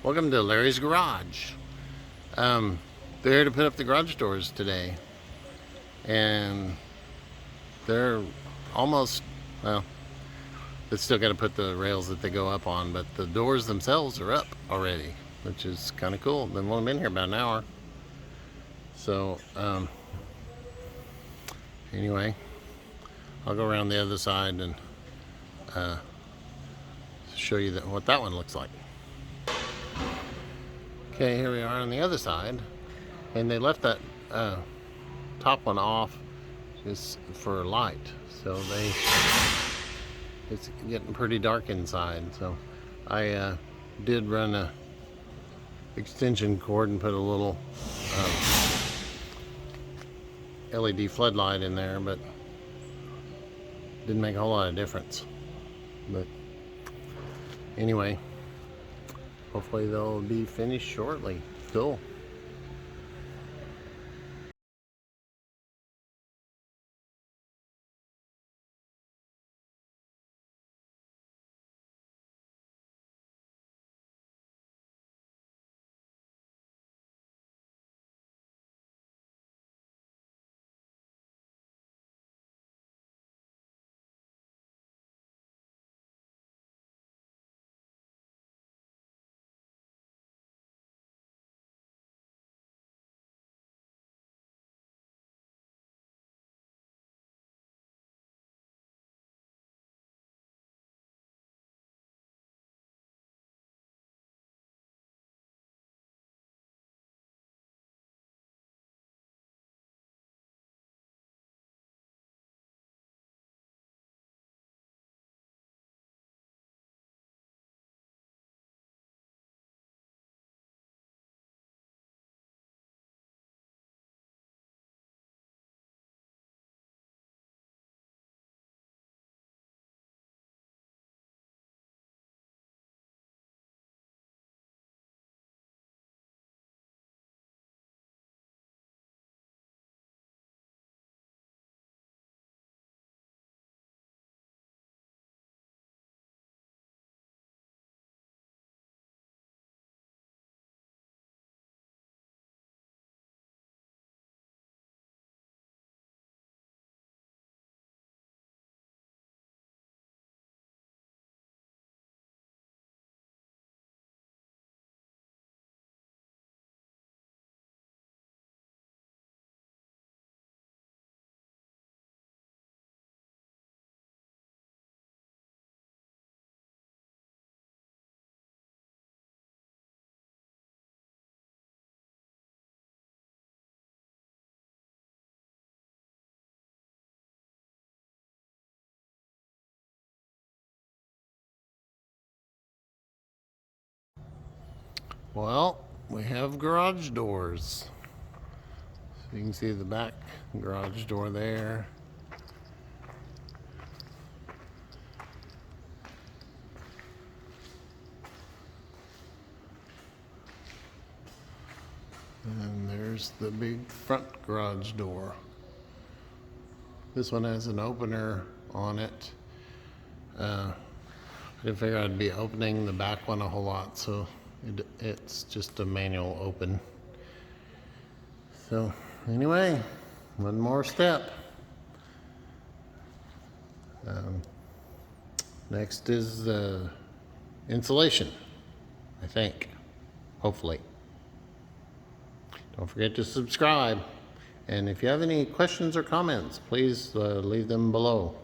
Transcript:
Welcome to Larry's Garage. They're here to put up the garage doors today, and they're almost, well, they still got to put the rails that they go up on, but the doors themselves are up already, which is kind of cool. They've only been here about an hour. So, anyway, I'll go around the other side and show you what that one looks like. Okay, here we are on the other side, and they left that top one off just for light. So it's getting pretty dark inside. So I did run a extension cord and put a little LED floodlight in there, but didn't make a whole lot of difference. But anyway, hopefully they'll be finished shortly. Cool. Well, we have garage doors. So you can see the back garage door there. And there's the big front garage door. This one has an opener on it. I didn't figure I'd be opening the back one a whole lot, so it's just a manual open. So anyway, one more step. Next is the insulation, I think, hopefully. Don't forget to subscribe. And if you have any questions or comments, please leave them below.